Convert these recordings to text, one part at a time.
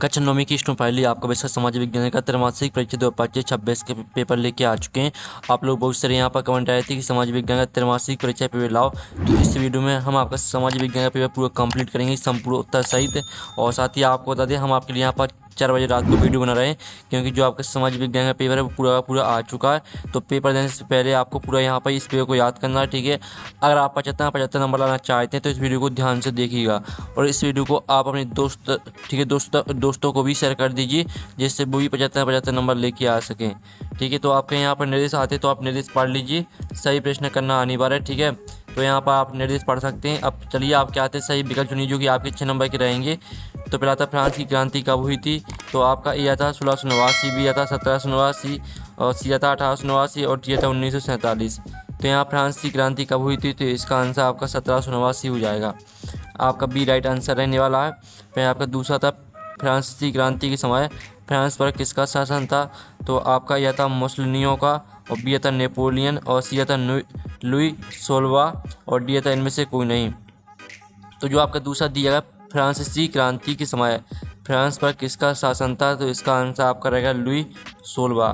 कक्षा नौवीं की स्टूडेंट फाइनली आपका विषय समाज विज्ञान का त्रैमासिक परीक्षा 2025-26 के पेपर लेके आ चुके हैं। आप लोग बहुत सारे यहाँ पर कमेंट आए थे कि समाज विज्ञान का त्रैमासिक परीक्षा पेपर लाओ, तो इस वीडियो में हम आपका समाज विज्ञान का पेपर पूरा कंप्लीट करेंगे संपूर्ण उत्तर सहित। और साथ ही आपको बता दें हम आपके लिए यहाँ पर 4 बजे रात को वीडियो बना रहे हैं, क्योंकि जो आपका समाज विज्ञान का पेपर है वो पूरा पूरा आ चुका है। तो पेपर देने से पहले आपको पूरा यहाँ पर इस पेपर को याद करना है, ठीक है। अगर आप 75 नंबर लाना चाहते हैं तो इस वीडियो को ध्यान से देखिएगा, और इस वीडियो को आप अपने दोस्त, ठीक है, दोस्तों को भी शेयर कर दीजिए, जिससे वो भी 75 नंबर लेके आ सकें, ठीक है। तो आपके यहाँ पर निर्देश आते तो आप निर्देश पढ़ लीजिए, सही प्रश्न करना अनिवार्य है, ठीक है। तो यहाँ पर आप निर्देश पढ़ सकते हैं। अब चलिए आप क्या आते हैं सही विकल्प चुनिए जो कि आपके 6 नंबर के रहेंगे। तो पहला था फ्रांस की क्रांति कब हुई थी, तो आपका ए आता 1689, बी आता 1789, और सी आता 1889, और डी आता 1947। तो यहाँ फ्रांस की क्रांति कब हुई थी, तो इसका आंसर आपका 1789 हो जाएगा। आपका बी राइट आंसर रहने वाला है। फिर आपका दूसरा था फ्रांसीसी क्रांति के समय फ्रांस पर किसका शासन था, तो आपका यह था मुसोलिनियों का, और बी था नेपोलियन, और सी था लुई 16, और डी था इनमें से कोई नहीं। तो जो आपका दूसरा दिया गया फ्रांसीसी क्रांति के समय फ्रांस पर किसका शासन था, तो इसका आंसर आपका रहेगा लुई 16।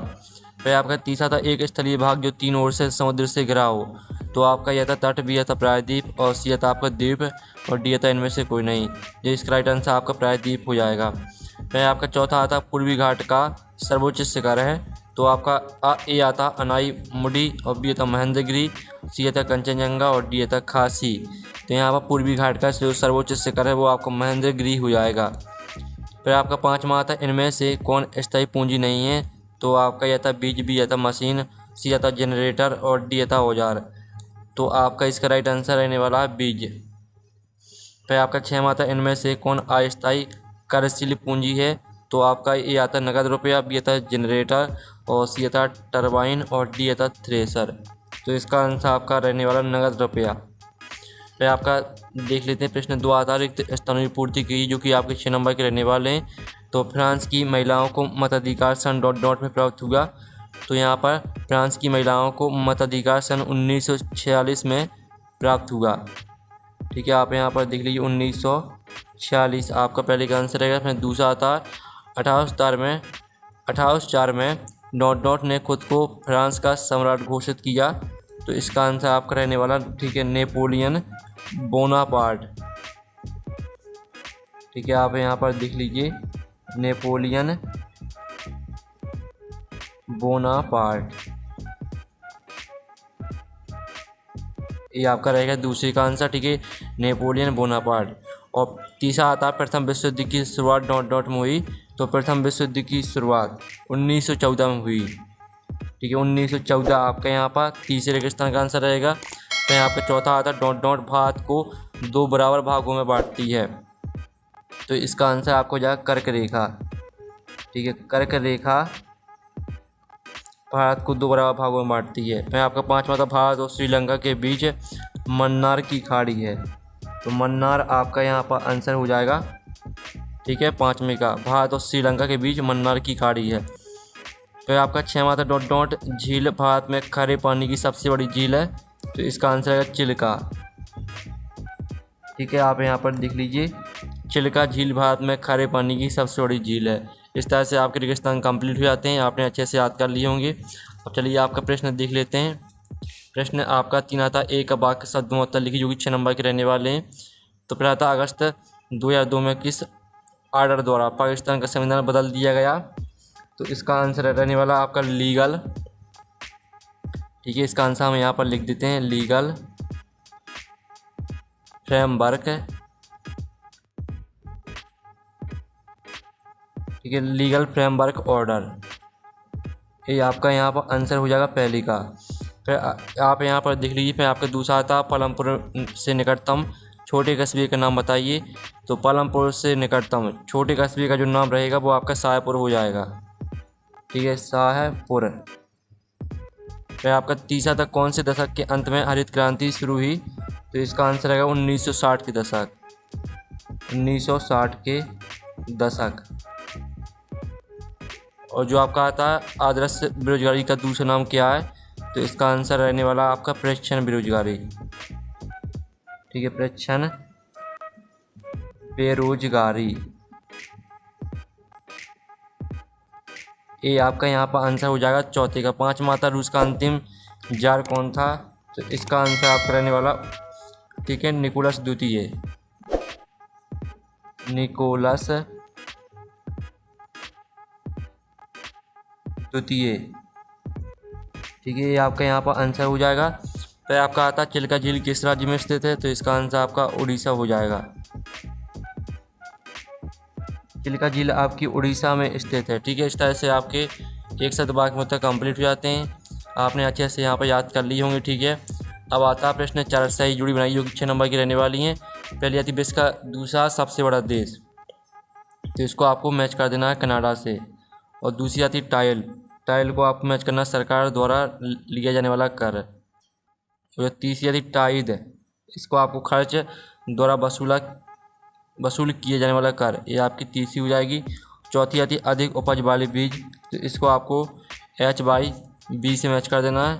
फिर आपका तीसरा था एक स्थलीय भाग जो 3 ओर से समुद्र से घिरा हो, तो आपका यह था तट, बी था प्रायद्वीप, और सी था आपका द्वीप, और डी था इनमें से कोई नहीं। जो इसका राइट आंसर आपका प्रायद्वीप हो जाएगा। फिर आपका चौथा आता पूर्वी घाट का सर्वोच्च शिखर है, तो आपका ए आता अनाई मुडी, और बी था महेंद्रगिरी, सी था कंचनजंगा, और डी था खासी। तो यहाँ पर पूर्वी घाट का जो सर्वोच्च शिखर है वो आपका महेंद्रगिरी हो जाएगा। फिर आपका पाँचवा आता इनमें से कौन स्थायी पूंजी नहीं है, तो आपका यह था बीज, बी था मशीन, सी था जनरेटर, और डी था औजार। तो आपका इसका राइट आंसर रहने वाला है बीज। फिर आपका 6वां आता इनमें से कौन अस्थायी कार्यशील पूंजी है, तो आपका ए आता नगद रुपया, बी आता जनरेटर, और सी आता टरबाइन, और डी आता थ्रेसर। तो इसका आंसर आपका रहने वाला नगद रुपया। फिर आपका देख लेते हैं प्रश्न 2 आता रिक्त स्थानों की पूर्ति की, जो कि आपके 6 नंबर के रहने वाले हैं। तो फ्रांस की महिलाओं को मताधिकार सन ... में प्राप्त हुआ, तो यहाँ पर फ्रांस की महिलाओं को मताधिकार सन 1946 में प्राप्त हुआ, ठीक है। आप यहाँ पर देख लीजिए 1946 आपका पहले का आंसर रहेगा। फिर दूसरा आता 1804 में ... ने खुद को फ्रांस का सम्राट घोषित किया, तो इसका आंसर आपका रहने वाला, ठीक है, नेपोलियन बोनापार्ट, ठीक है। आप यहाँ पर देख लीजिए नेपोलियन बोनापार्ट, ये आपका रहेगा दूसरे का आंसर, ठीक है, नेपोलियन बोनापार्ट। और तीसरा आता प्रथम विश्व युद्ध की शुरुआत ... में हुई, तो प्रथम विश्व युद्ध की शुरुआत 1914 में हुई, ठीक है, 1914 आपका यहाँ पर तीसरे के स्थान का आंसर रहेगा। तो यहाँ पर चौथा आता ... भारत को 2 बराबर भागों में बांटती है, तो इसका आंसर आपको जाएगा कर्क रेखा, ठीक है, कर्क रेखा भारत को 2 बराबर भागों में बांटती है। फिर आपका 5वां था भारत और श्रीलंका के बीच मन्नार की खाड़ी है, तो मन्नार आपका यहाँ पर आंसर हो जाएगा, ठीक है, 5वें का भारत और श्रीलंका के बीच मन्नार की खाड़ी है। फिर आपका 6वां था ... झील भारत में खारे पानी की सबसे बड़ी झील है, तो इसका आंसर है चिल्का, ठीक है। आप यहाँ पर देख लीजिए चिल्का झील भारत में खारे पानी की सबसे बड़ी झील है। इस तरह से आपके रेगिस्तान कंप्लीट हो जाते हैं, आपने अच्छे से याद कर लिए होंगे। अब चलिए आपका प्रश्न देख लेते हैं। प्रश्न आपका 3 आता एक वाक्य शब्द में उत्तर लिखिए, जो कि 6 नंबर के रहने वाले हैं। तो पहला था अगस्त 2002 में किस आर्डर द्वारा पाकिस्तान का संविधान बदल दिया गया, तो इसका आंसर रहने वाला आपका लीगल, ठीक है। इसका आंसर हम यहाँ पर लिख देते हैं लीगल फ्रेमवर्क, ठीक है, लीगल फ्रेमवर्क ऑर्डर, ये आपका यहाँ पर आंसर हो जाएगा पहले का। फिर आप यहाँ पर देख लीजिए। फिर आपका दूसरा आता पालमपुर से निकटतम छोटे कस्बे का नाम बताइए, तो पालमपुर से निकटतम छोटे कस्बे का जो नाम रहेगा वो आपका शाहपुर हो जाएगा, ठीक है, शाहपुर। फिर आपका तीसरा था कौन से दशक के अंत में हरित क्रांति शुरू हुई, तो इसका आंसर रहेगा 1960 के दशक, 1960 के दशक। और जो आपका आता है आदर्श बेरोजगारी का दूसरा नाम क्या है, तो इसका आंसर रहने वाला आपका प्रच्छन्न बेरोजगारी, ठीक है, प्रच्छन्न बेरोजगारी। ए आपका यहाँ पर आंसर हो जाएगा चौथे का। पाँचवा था रूस का अंतिम जार कौन था, तो इसका आंसर आपका रहने वाला, ठीक है, निकोलस द्वितीय, निकोलस द्वितीय, ठीक है, ये आपका यहाँ पर आंसर हो जाएगा। फिर आपका आता चिल्का झील किस राज्य में स्थित है, तो इसका आंसर आपका उड़ीसा हो जाएगा। चिल्का झील आपकी उड़ीसा में स्थित है, ठीक है। इस तरह से आपके 100 वाक्य मतलब कंप्लीट हो जाते हैं। आपने अच्छे से यहाँ पर याद कर ली होंगी, ठीक है। अब आता है प्रश्न 4 सही जुड़ी बनाई, जो कि 6 नंबर की रहने वाली हैं। पहली आती विश्व का दूसरा सबसे बड़ा देश, तो इसको आपको मैच कर देना है कनाडा से। और दूसरी आती टाइल, टाइल को आपको मैच करना सरकार द्वारा लिया जाने वाला कर। और तीसरी आती टाइद, इसको आपको खर्च द्वारा वसूल किए जाने वाला कर, ये आपकी तीसरी हो जाएगी। चौथी आती अधिक उपज वाले बीज, तो इसको आपको H/B से मैच कर देना है,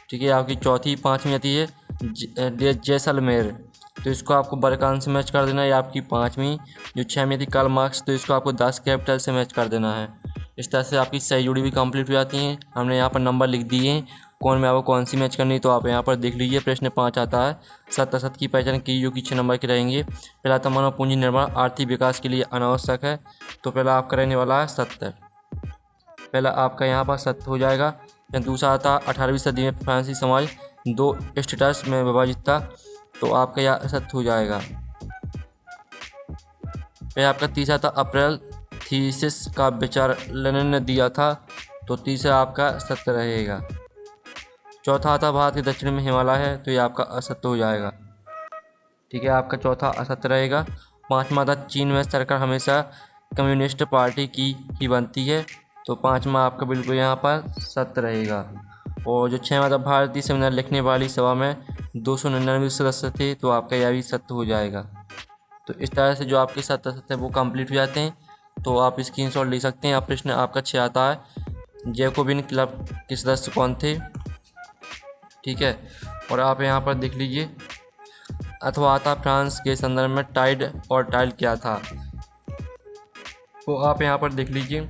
ठीक है, आपकी चौथी। पाँचवीं आती है जैसलमेर, तो इसको आपको बरकान से मैच कर देना है, ये आपकी पाँचवीं। जो 6वीं आती कार्ल मार्क्स, तो इसको आपको 10 कैपिटल से मैच कर देना है। इस तरह से आपकी सही जुड़ी भी कंप्लीट हो जाती हैं। हमने यहाँ पर नंबर लिख दिए हैं कौन में आपको कौन सी मैच करनी, तो आप यहाँ पर देख लीजिए। प्रश्न 5 आता है सत्य असत्य की पहचान कीजिए, जो कि 6 नंबर के रहेंगे। पहला था मानव पूंजी निर्माण आर्थिक विकास के लिए अनावश्यक है, तो पहला आपका रहने वाला है सत्य, पहला आपका यहाँ पर सत्य हो जाएगा। दूसरा आता 18वीं सदी में फ्रांसीसी समाज 2 स्टेटस में विभाजित था, तो आपका यह सत्य हो जाएगा। फिर आपका तीसरा था अप्रैल थीसिस का विचार लेनिन ने दिया था, तो तीसरा आपका सत्य रहेगा। चौथा आता भारत के दक्षिण में हिमालय है, तो ये आपका असत्य हो जाएगा, ठीक है, आपका चौथा असत्य रहेगा। पाँचवा था चीन में सरकार हमेशा कम्युनिस्ट पार्टी की ही बनती है, तो पाँचवा आपका बिल्कुल यहाँ पर सत्य रहेगा। और जो 6वां था भारतीय संविधान लिखने वाली सभा में 299 सदस्य थे, तो आपका यह भी सत्य हो जाएगा। तो इस तरह से जो आपके सत्य सत्य वो कंप्लीट हो जाते हैं, तो आप स्क्रीनशॉट ले सकते हैं। अब प्रश्न आपका 6 आता है जैकोबिन क्लब के सदस्य कौन थे, ठीक है, और आप यहाँ पर देख लीजिए। अथवा आता फ्रांस के संदर्भ में टाइड और टाइल क्या था, तो आप यहाँ पर देख लीजिए।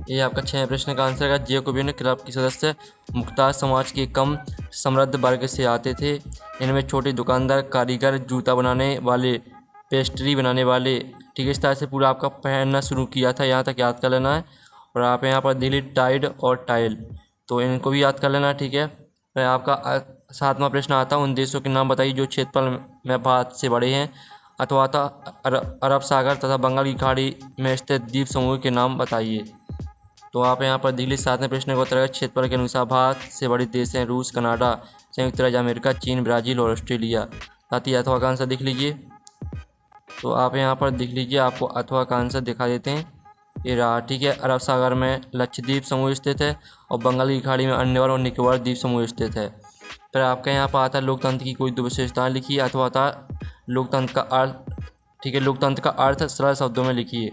ये आपका 6 प्रश्न का आंसर है। जैकोबिन क्लब के सदस्य मुख्तार समाज के कम समृद्ध वर्ग से आते थे। इनमें छोटे दुकानदार, कारीगर, जूता बनाने वाले, पेस्ट्री बनाने वाले, ठीक है, इस तरह से पूरा आपका पहनना शुरू किया था। यहाँ तक याद कर लेना है। और आप यहाँ पर दिल्ली टाइड और टाइल, तो इनको भी याद कर लेना, ठीक है। फिर आपका 7वां प्रश्न आता है उन देशों के नाम बताइए जो क्षेत्रफल में भारत से बड़े हैं। अथवा आता अरब सागर तथा बंगाल की खाड़ी में स्थित द्वीप समूह के नाम बताइए, तो आप यहाँ पर दिल्ली। 7वें प्रश्न का उत्तर है क्षेत्रफल के अनुसार भारत से बड़े देश हैं रूस, कनाडा, संयुक्त राज्य अमेरिका, चीन, ब्राज़ील और ऑस्ट्रेलिया। साथ ही अथवा का आंसर देख लीजिए, तो आप यहाँ पर देख लीजिए, आपको अथवा का आंसर दिखा देते हैं, ये रहा, ठीक है। अरब सागर में लक्षद्वीप समूह स्थित है और बंगाल की खाड़ी में अंडमान और निकोबार द्वीप समूह स्थित है। फिर आपका यहाँ पर आता है लोकतंत्र की कोई 2 विशेषताएँ लिखिए। अथवा आता लोकतंत्र का अर्थ, ठीक है, लोकतंत्र का अर्थ सरल शब्दों में लिखिए।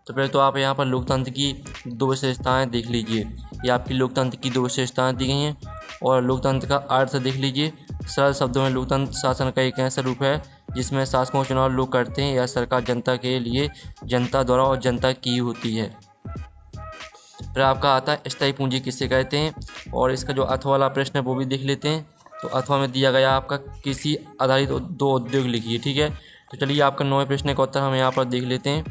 तो पहले तो आप यहाँ पर लोकतंत्र की 2 विशेषताएँ देख लीजिए। ये आपकी लोकतंत्र की 2 विशेषताएँ दी गई हैं। और लोकतंत्र का अर्थ देख लीजिए। सरल शब्दों में लोकतंत्र शासन का एक ऐसा रूप है जिसमें शासकों का चुनाव लोग करते हैं, यह सरकार जनता के लिए, जनता द्वारा और जनता की होती है। फिर आपका आता है स्थायी पूंजी किससे कहते हैं, और इसका जो अथवा वाला प्रश्न है वो भी देख लेते हैं। तो अथवा में दिया गया आपका कृषि आधारित 2 उद्योग लिखिए, ठीक है। तो चलिए आपका 9वें प्रश्न का उत्तर हम यहाँ पर देख लेते हैं।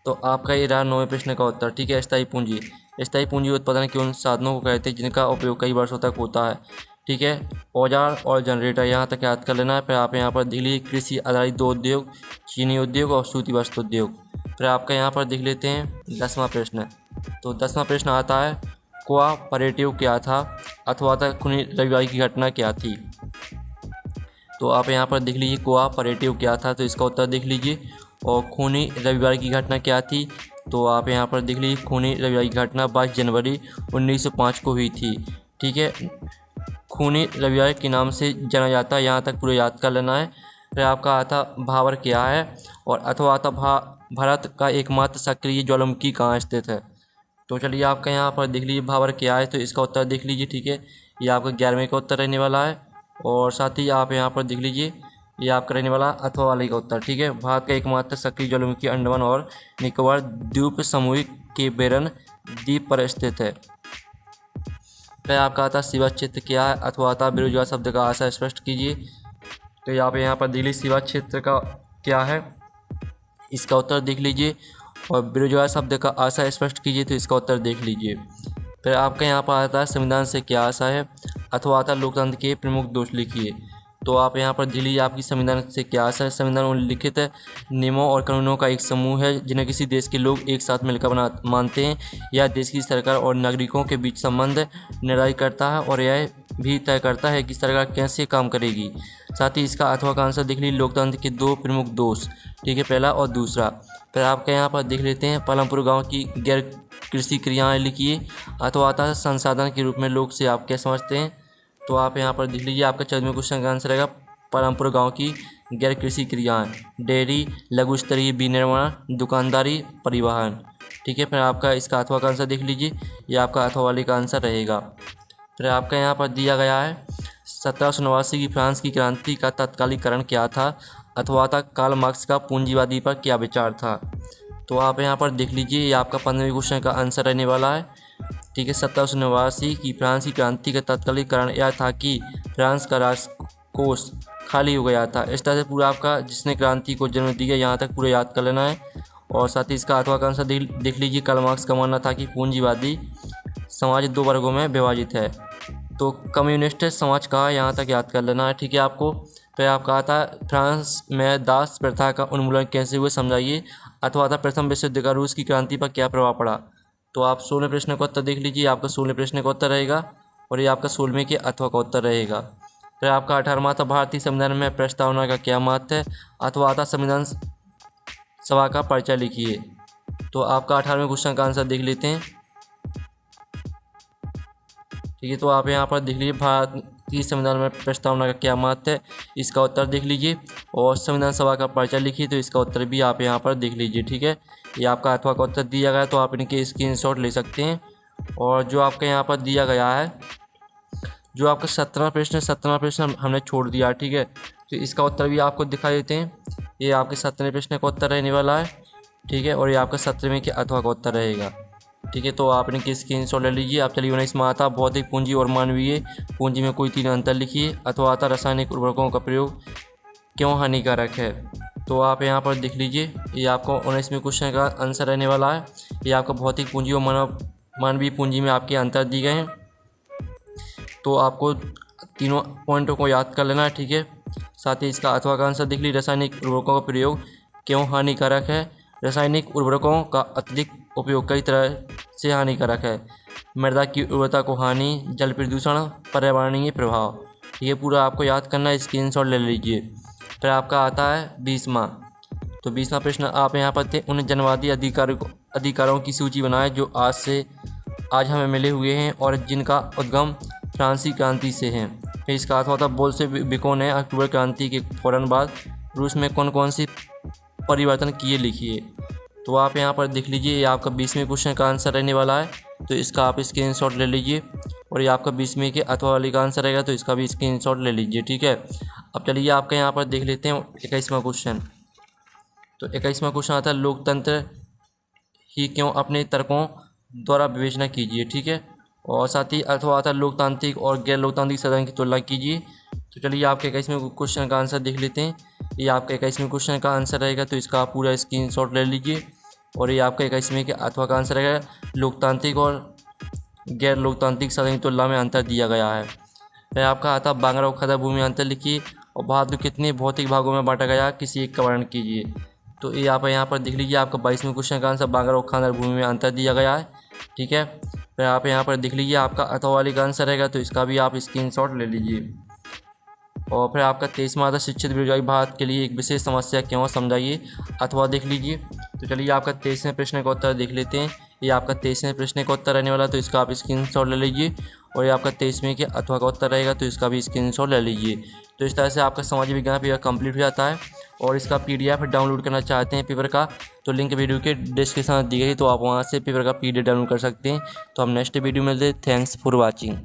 तो आपका ये रहा 9वें प्रश्न का उत्तर, ठीक है। स्थायी पूंजी, स्थायी पूंजी उत्पादन के उन साधनों को कहते हैं जिनका उपयोग कई वर्षों तक होता है, ठीक है। औजार और जनरेटर, यहाँ तक याद कर लेना है। फिर आप यहाँ पर देख लीजिए कृषि आधारित 2 उद्योग, चीनी उद्योग और सूती वस्त्र उद्योग। फिर आपका यहाँ पर देख लेते हैं 10वां प्रश्न। तो 10वां प्रश्न आता है कोऑपरेटिव क्या था, अथवा था खूनी रविवार की घटना क्या थी। तो आप यहाँ पर देख लीजिए कोऑपरेटिव क्या था, तो इसका उत्तर देख लीजिए। और खूनी रविवार की घटना क्या थी, तो आप यहाँ पर देख लीजिए खूनी रविवार की घटना 22 जनवरी 1905 को हुई थी, ठीक है। खूनी रविवार के नाम से जाना जाता है, यहाँ तक पूरा याद कर लेना है। फिर आपका आता भावर क्या है, और अथवा आता भारत का एकमात्र सक्रिय ज्वालामुखी कहाँ स्थित है। तो चलिए आपका यहाँ पर देख लीजिए भावर क्या है, तो इसका उत्तर देख लीजिए, ठीक है। ये आपका 11वें का उत्तर रहने वाला है। और साथ ही आप यहाँ पर देख लीजिए ये आपका रहने वाला अथवा वाले का उत्तर। ठीक है, भारत का एकमात्र सक्रिय ज्वालामुखी अंडमान और निकोबार द्वीप समूह के बेरन द्वीप पर स्थित है। फिर आपका आता शिवा क्षेत्र क्या है, अथवा आता बेरोजगार शब्द का आशय स्पष्ट कीजिए। तो यहाँ पर दिल्ली शिवा क्षेत्र का क्या है, इसका उत्तर देख लीजिए। और बेरोजगार शब्द का आशय स्पष्ट कीजिए, तो इसका उत्तर देख लीजिए। फिर आपका यहाँ पर आता है संविधान से क्या आशय है, अथवा आता लोकतंत्र के प्रमुख दोष लिखिए। तो आप यहाँ पर दिल्ली आपकी संविधान से क्या आशय है। संविधान उल्लिखित नियमों और कानूनों का एक समूह है जिन्हें किसी देश के लोग एक साथ मिलकर मानते हैं। यह देश की सरकार और नागरिकों के बीच संबंध निर्धारित करता है और यह भी तय करता है कि सरकार कैसे काम करेगी। साथ ही इसका अथवा का आंसर देख लीजिए, लोकतंत्र के दो प्रमुख दोष। ठीक है, पहला और दूसरा। फिर आपके यहाँ पर देख लेते हैं पालमपुर गाँव की गैर कृषि क्रियाएँ लिखिए, अथवा आता संसाधन के रूप में लोग से आप क्या समझते हैं। तो आप यहाँ पर देख लीजिए, आपका 14वें क्वेश्चन का आंसर रहेगा पालमपुर गांव की गैर कृषि क्रियाएँ, डेयरी, लघु स्तरीय विनिर्माण, दुकानदारी, परिवहन। ठीक है, फिर आपका इसका अथवा का आंसर देख लीजिए, ये आपका अथवा वाले का आंसर रहेगा। फिर आपका यहाँ पर दिया गया है 1789 की फ्रांस की क्रांति का तत्कालीकरण क्या था, अथवा था कार्ल मार्क्स का पूंजीवादी पर क्या विचार था। तो आप यहाँ पर देख लीजिए, ये आपका 15वें क्वेश्चन का आंसर रहने वाला है। ठीक है, 1789 की फ्रांस की क्रांति का तत्कालीकरण यह था कि फ्रांस का राजकोष खाली हो गया था। इस तरह से पूरा आपका जिसने क्रांति को जन्म दिया यहाँ तक पूरा याद कर लेना है। और साथ ही इसका अथवा का आंसर देख लीजिए, कार्ल मार्क्स का मानना था कि पूंजीवादी समाज दो वर्गों में विभाजित है, तो कम्युनिस्ट समाज कहा, यहाँ तक याद कर लेना है। ठीक है आपको। फिर आपका आता फ्रांस में दास प्रथा का उन्मूलन कैसे हुए समझाइए, अथवा था प्रथम विश्व युद्ध का रूस की क्रांति पर क्या प्रभाव पड़ा। तो आप 16वें प्रश्न का उत्तर देख लीजिए, आपका 16वें प्रश्न का उत्तर रहेगा और ये आपका 16वें के अथवा का उत्तर रहेगा। फिर आपका 18वां था भारतीय संविधान में प्रस्तावना का क्या महत्व है, अथवा आता संविधान सभा का परिचय लिखिए। तो आपका 18वें क्वेश्चन का आंसर देख लेते हैं। ठीक है, तो आप यहाँ पर देख लीजिए भारतीय संविधान में प्रस्तावना का क्या महत्व है, इसका उत्तर देख लीजिए। और संविधान सभा का परिचय लिखिए, तो इसका उत्तर भी आप यहाँ पर देख लीजिए। ठीक है, ये आपका अथवा का उत्तर दिया गया है, तो आप इनके स्क्रीनशॉट ले सकते हैं। और जो आपका यहाँ पर दिया गया है, जो आपका 17वां प्रश्न हमने छोड़ दिया। ठीक है, तो इसका उत्तर भी आपको दिखा देते हैं। ये आपके 17वें प्रश्न का उत्तर रहने वाला है। ठीक है, और ये आपका 17वें के अथवा का उत्तर रहेगा। ठीक है, तो आप इनके स्क्रीनशॉट ले लीजिए। आप चलिए 19वां आता भौतिक पूंजी और मानवीय पूंजी में कोई 3 अंतर लिखिए, अथवा आता रासायनिक उर्वरकों का प्रयोग क्यों हानिकारक है। तो आप यहाँ पर देख लीजिए, ये आपको 19वें क्वेश्चन का आंसर रहने वाला है। ये आपका भौतिक पूंजी और मानवीय पूंजी में आपके अंतर दिए गए हैं, तो आपको तीनों पॉइंटों को याद कर लेना है। ठीक है, साथ ही इसका अथवा का आंसर देख लीजिए, रासायनिक उर्वरकों का प्रयोग क्यों हानिकारक है। रासायनिक उर्वरकों का अत्यधिक उपयोग कई तरह से हानिकारक है। मृदा की उर्वरता को हानि, जल प्रदूषण, पर्यावरणीय प्रभाव। ये पूरा आपको याद करना है, स्क्रीनशॉट ले लीजिए। फिर आपका आता है 20वां। तो 20वां प्रश्न आप यहाँ पर थे, उन जनवादी अधिकारों की सूची बनाएं जो आज हमें मिले हुए हैं और जिनका उद्गम फ्रांसीसी क्रांति से है। फिर इसका अथवा था बोल्शेविकों ने अक्टूबर क्रांति के फौरन बाद रूस में कौन कौन से परिवर्तन किए लिखिए। तो आप यहाँ पर देख लीजिए, ये आपका 20वें क्वेश्चन का आंसर रहने वाला है, तो इसका आप स्क्रीनशॉट ले लीजिए। और ये आपका 20वें के अथवा वाले का आंसर रहेगा, तो इसका भी स्क्रीनशॉट ले लीजिए। ठीक है, अब चलिए आपका यहाँ पर देख लेते हैं 21वां क्वेश्चन। तो 21वां क्वेश्चन आता है लोकतंत्र ही क्यों, अपने तर्कों द्वारा विवेचना कीजिए। ठीक है, और साथ ही अथवा आता लोकतांत्रिक और गैर लोकतांत्रिक सदन की तुलना कीजिए। तो चलिए आपके 21वें क्वेश्चन का आंसर देख लेते हैं। ये आपका 21वें क्वेश्चन का आंसर रहेगा, तो इसका आप पूरा स्क्रीनशॉट ले लीजिए। और ये आपका 21वें के अथवा का आंसर रहेगा, लोकतांत्रिक और गैर लोकतांत्रिक सदन की तुलना में अंतर दिया गया है। फिर आपका आता बांग्ला और खदर भूमि अंतर लिखिए, और भारत को कितने भौतिक भागों में बांटा गया, किसी एक का वर्णन कीजिए। तो ये आप यहाँ पर देख लीजिए, आपका 22वें क्वेश्चन का आंसर बांग्ला और खदर भूमि में अंतर दिया गया है। ठीक है, फिर आप यहाँ पर देख लीजिए, आपका अथवा वाले का आंसर रहेगा, तो इसका भी आप स्क्रीनशॉट ले लीजिए। और फिर आपका 23वां आता शिक्षित बेरोजगारी भारत के लिए एक विशेष समस्या क्यों, समझाइए, अथवा देख लीजिए। तो चलिए आपका 23वें प्रश्न का उत्तर देख लेते हैं। ये आपका 23वें प्रश्न का उत्तर रहने वाला, तो इसका आप स्क्रीनशॉट ले लीजिए। और ये आपका 23वें के अथवा का उत्तर रहेगा, तो इसका भी स्क्रीनशॉट ले लीजिए। तो इस तरह से आपका सामाजिक विज्ञान पेपर कंप्लीट हो जाता है। और इसका PDF डाउनलोड करना चाहते हैं पेपर का, तो लिंक वीडियो के डिस्क्रिप्शन में दी गई, तो आप वहाँ से पेपर का PDF डाउनलोड कर सकते हैं। तो हम नेक्स्ट वीडियो में मिलते हैं। Thanks for watching.